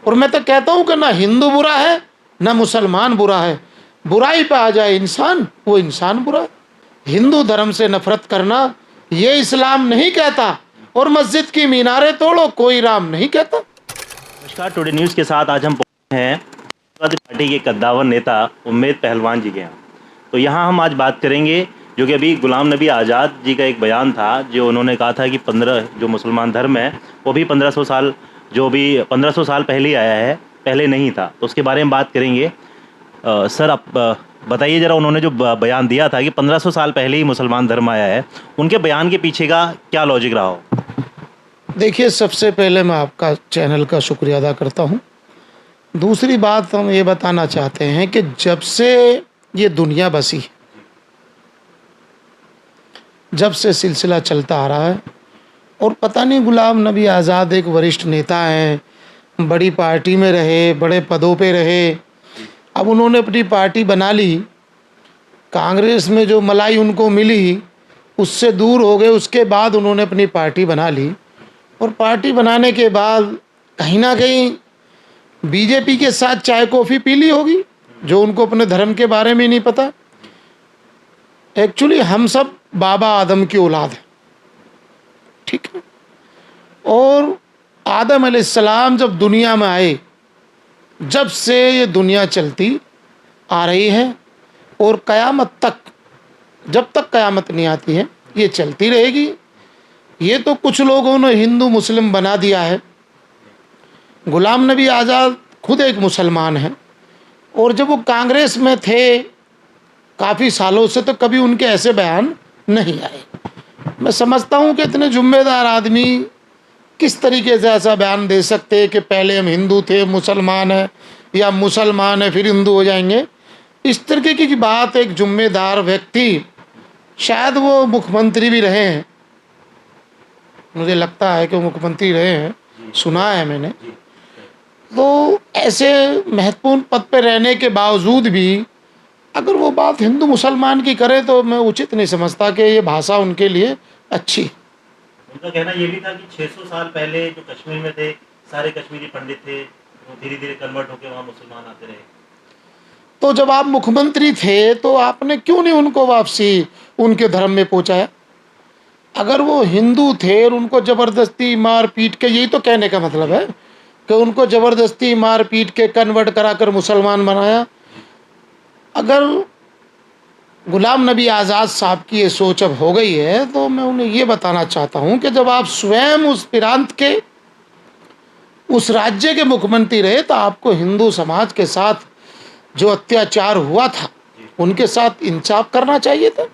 और मैं तो कहता हूँ कि ना हिंदू बुरा है ना मुसलमान बुरा है, बुराई पे आ जाए इंसान, वो इंसान बुरा है। हिंदू धर्म से नफरत करना ये इस्लाम नहीं कहता, और मस्जिद की मीनारें तोड़ो कोई राम नहीं कहता। नमस्कार, टुडे न्यूज़ के साथ आज हम पहुंचे हैं समाजवादी पार्टी के कद्दावर नेता उम्मेद पहलवान जी के यहाँ। तो यहाँ हम आज बात करेंगे जो कि अभी गुलाम नबी आज़ाद जी का एक बयान था, जो उन्होंने कहा था कि 15 जो मुसलमान धर्म है वो भी 1500 साल जो भी 1500 साल पहले ही आया है, पहले नहीं था। तो उसके बारे में बात करेंगे। सर आप बताइए ज़रा, उन्होंने जो बयान दिया था कि 1500 साल पहले ही मुसलमान धर्म आया है, उनके बयान के पीछे का क्या लॉजिक रहा हो? देखिए, सबसे पहले मैं आपका चैनल का शुक्रिया अदा करता हूँ। दूसरी बात हम ये बताना चाहते हैं कि जब से ये दुनिया बसी, जब से सिलसिला चलता आ रहा है, और पता नहीं गुलाम नबी आज़ाद एक वरिष्ठ नेता हैं, बड़ी पार्टी में रहे, बड़े पदों पे रहे, अब उन्होंने अपनी पार्टी बना ली, कांग्रेस में जो मलाई उनको मिली उससे दूर हो गए, उसके बाद उन्होंने अपनी पार्टी बना ली, और पार्टी बनाने के बाद कहीं ना कहीं बीजेपी के साथ चाय कॉफ़ी पी ली होगी, जो उनको अपने धर्म के बारे में नहीं पता। एक्चुअली हम सब बाबा आदम की औलाद हैं, ठीक है, और आदम अलैहिस्सलाम जब दुनिया में आए, जब से ये दुनिया चलती आ रही है और क़यामत तक, जब तक क़यामत नहीं आती है ये चलती रहेगी। ये तो कुछ लोगों ने हिंदू मुस्लिम बना दिया है। गुलाम नबी आज़ाद खुद एक मुसलमान हैं, और जब वो कांग्रेस में थे काफ़ी सालों से, तो कभी उनके ऐसे बयान नहीं आए। मैं समझता हूँ कि इतने जिम्मेदार आदमी किस तरीके से ऐसा बयान दे सकते हैं कि पहले हम हिंदू थे मुसलमान हैं, या मुसलमान है फिर हिंदू हो जाएंगे। इस तरीके की बात एक जिम्मेदार व्यक्ति, शायद वो मुख्यमंत्री भी रहे हैं, मुझे लगता है कि वो मुख्यमंत्री रहे हैं, सुना है मैंने, तो ऐसे महत्वपूर्ण पद पर रहने के बावजूद भी अगर वो बात हिंदू मुसलमान की करे तो मैं उचित नहीं समझता कि ये भाषा उनके लिए अच्छी। उनका कहना ये भी था कि 600 साल पहले जो कश्मीर में थे सारे कश्मीरी पंडित थे, वो धीरे धीरे कन्वर्ट होकर वहाँ मुसलमान आते रहे। तो जब आप मुख्यमंत्री थे तो आपने क्यों नहीं उनको वापसी उनके धर्म में पहुँचाया? अगर वो हिंदू थे और उनको ज़बरदस्ती मार पीट के, यही तो कहने का मतलब है कि उनको ज़बरदस्ती मार पीट के कन्वर्ट करा कर मुसलमान बनाया। अगर गुलाम नबी आज़ाद साहब की ये सोच अब हो गई है, तो मैं उन्हें ये बताना चाहता हूँ कि जब आप स्वयं उस प्रांत के, उस राज्य के मुख्यमंत्री रहे, तो आपको हिंदू समाज के साथ जो अत्याचार हुआ था उनके साथ इंसाफ करना चाहिए था।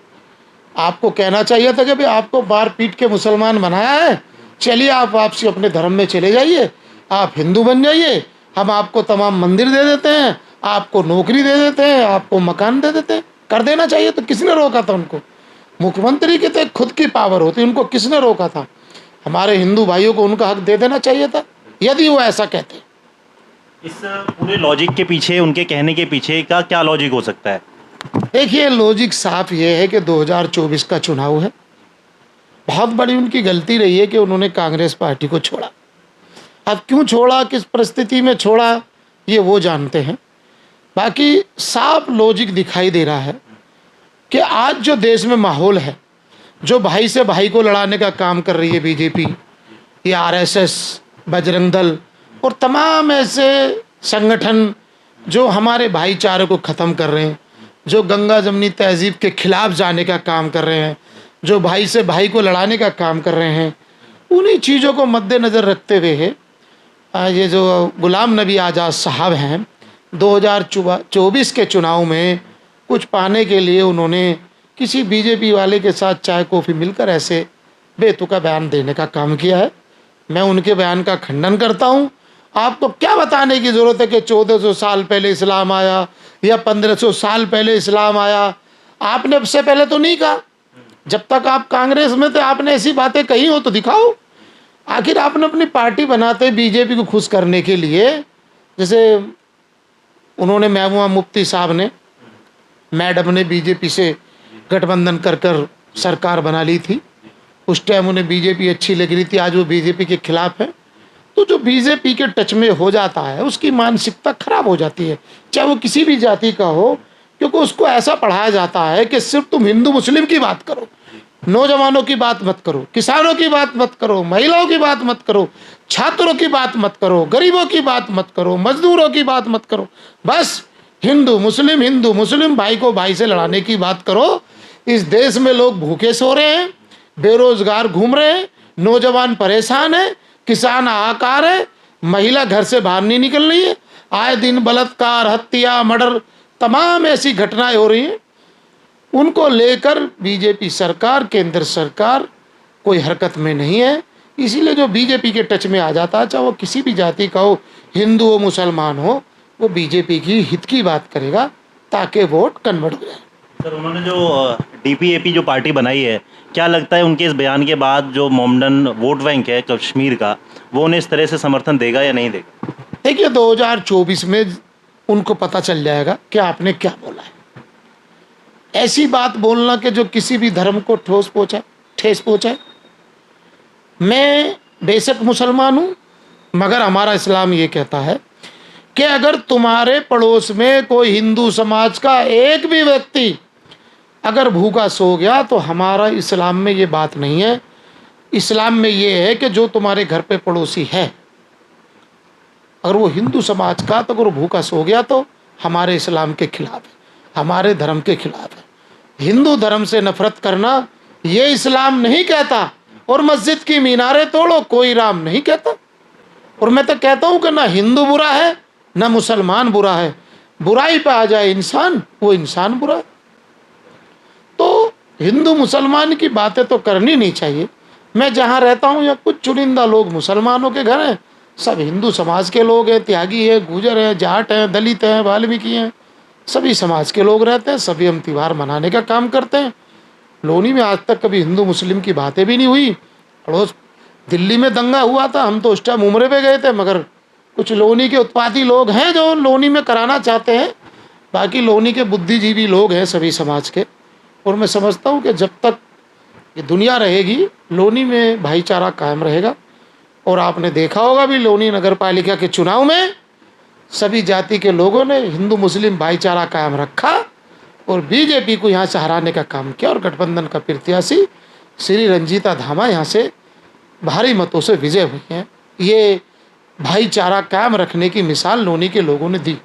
आपको कहना चाहिए था कि भाई आपको मार पीट के मुसलमान बनाया है, चलिए आप वापसी अपने धर्म में चले जाइए, आप हिंदू बन जाइए, हम आपको तमाम मंदिर दे देते हैं, आपको नौकरी दे देते हैं, आपको मकान दे देते हैं। कर देना चाहिए। तो किसने रोका था उनको? मुख्यमंत्री की तो खुद की पावर होती, उनको किसने रोका था? हमारे हिंदू भाइयों को उनका हक दे देना चाहिए था, यदि वो ऐसा कहते। इस पूरे लॉजिक के पीछे, उनके कहने के पीछे का क्या लॉजिक हो सकता है? देखिए, लॉजिक साफ ये है कि 2024 का चुनाव है। बहुत बड़ी उनकी गलती रही है कि उन्होंने कांग्रेस पार्टी को छोड़ा। अब क्यों छोड़ा, किस परिस्थिति में छोड़ा, ये वो जानते हैं। बाकी साफ लॉजिक दिखाई दे रहा है कि आज जो देश में माहौल है, जो भाई से भाई को लड़ाने का काम कर रही है बीजेपी, या आरएसएस, बजरंग दल और तमाम ऐसे संगठन जो हमारे भाईचारे को ख़त्म कर रहे हैं, जो गंगा जमनी तहजीब के खिलाफ जाने का काम कर रहे हैं, जो भाई से भाई को लड़ाने का काम कर रहे हैं, उन्हीं चीज़ों को मद्देनज़र रखते हुए है ये जो गुलाम नबी आज़ाद साहब हैं, 2024 के चुनाव में कुछ पाने के लिए उन्होंने किसी बीजेपी वाले के साथ चाय कॉफ़ी मिलकर ऐसे बेतुका बयान देने का काम किया है। मैं उनके बयान का खंडन करता हूँ। आपको क्या बताने की ज़रूरत है कि 1400 साल पहले इस्लाम आया या 1500 साल पहले इस्लाम आया? आपने उससे पहले तो नहीं कहा। जब तक आप कांग्रेस में थे आपने ऐसी बातें कही हो तो दिखाओ। आखिर आपने अपनी पार्टी बनाते बीजेपी को खुश करने के लिए, जैसे उन्होंने महबूबा मुफ्ती साहब ने, मैडम ने बीजेपी से गठबंधन कर कर सरकार बना ली थी। उस टाइम उन्हें बीजेपी अच्छी लग रही थी, आज वो बीजेपी के खिलाफ है। तो जो बीजेपी के टच में हो जाता है उसकी मानसिकता खराब हो जाती है, चाहे वो किसी भी जाति का हो, क्योंकि उसको ऐसा पढ़ाया जाता है कि सिर्फ तुम हिंदू मुस्लिम की बात करो, नौजवानों की बात मत करो, किसानों की बात मत करो, महिलाओं की बात मत करो, छात्रों की बात मत करो, गरीबों की बात मत करो, मजदूरों की बात मत करो, बस हिंदू मुस्लिम भाई को भाई से लड़ाने की बात करो। इस देश में लोग भूखे सो रहे हैं, बेरोजगार घूम रहे हैं, नौजवान परेशान है, किसान हाहाकार है, महिला घर से बाहर नहीं निकल रही है, आए दिन बलात्कार, हत्या, मर्डर, तमाम ऐसी घटनाएं हो रही हैं। उनको लेकर बीजेपी सरकार, केंद्र सरकार कोई हरकत में नहीं है। इसीलिए जो बीजेपी के टच में आ जाता है, चाहे वो किसी भी जाति का हो, हिंदू हो, मुसलमान हो, वो बीजेपी की हित की बात करेगा ताकि वोट कन्वर्ट हो जाए। सर, उन्होंने जो डीपीएपी जो पार्टी बनाई है, क्या लगता है उनके इस बयान के बाद जो मोमडन वोट बैंक है कश्मीर का, वो उन्हें इस तरह से समर्थन देगा या नहीं देगा? देखिए 2024 में उनको पता चल जाएगा कि आपने क्या बोला है। ऐसी बात बोलना कि जो किसी भी धर्म को ठेस पहुंचाए। मैं बेशक मुसलमान हूँ, मगर हमारा इस्लाम ये कहता है कि अगर तुम्हारे पड़ोस में कोई हिंदू समाज का एक भी व्यक्ति अगर भूखा सो गया तो हमारा इस्लाम में ये बात नहीं है। इस्लाम में ये है कि जो तुम्हारे घर पे पड़ोसी है, अगर वो हिंदू समाज का, तो अगर वो भूखा सो गया तो हमारे इस्लाम के खिलाफ है, हमारे धर्म के खिलाफ है। हिंदू धर्म से नफरत करना ये इस्लाम नहीं कहता। और मस्जिद की मीनारें तोड़ो, कोई राम नहीं कहता। और मैं तो कहता हूँ कि ना हिंदू बुरा है ना मुसलमान बुरा है, बुराई पे आ जाए इंसान, वो इंसान बुरा है। तो हिंदू मुसलमान की बातें तो करनी नहीं चाहिए। मैं जहाँ रहता हूँ या कुछ चुनिंदा लोग मुसलमानों के घर हैं, सब हिंदू समाज के लोग हैं, त्यागी है, गुजर हैं, जाट हैं, दलित हैं, वाल्मीकि हैं, सभी समाज के लोग रहते हैं। सभी हम त्यौहार मनाने का काम करते हैं। लोनी में आज तक कभी हिंदू मुस्लिम की बातें भी नहीं हुई। पड़ोस दिल्ली में दंगा हुआ था, हम तो उस टाइम उम्रे पे गए थे, मगर कुछ लोनी के उत्पाती लोग हैं जो लोनी में कराना चाहते हैं। बाकी लोनी के बुद्धिजीवी लोग हैं सभी समाज के। और मैं समझता हूँ कि जब तक ये दुनिया रहेगी, लोनी में भाईचारा कायम रहेगा। और आपने देखा होगा भी, लोनी नगर पालिका के चुनाव में सभी जाति के लोगों ने हिंदू मुस्लिम भाईचारा कायम रखा और बीजेपी को यहाँ से हराने का काम किया। और गठबंधन का प्रत्याशी श्री रंजीता धामा यहाँ से भारी मतों से विजय हुई हैं। ये भाईचारा कायम रखने की मिसाल लोनी के लोगों ने दी।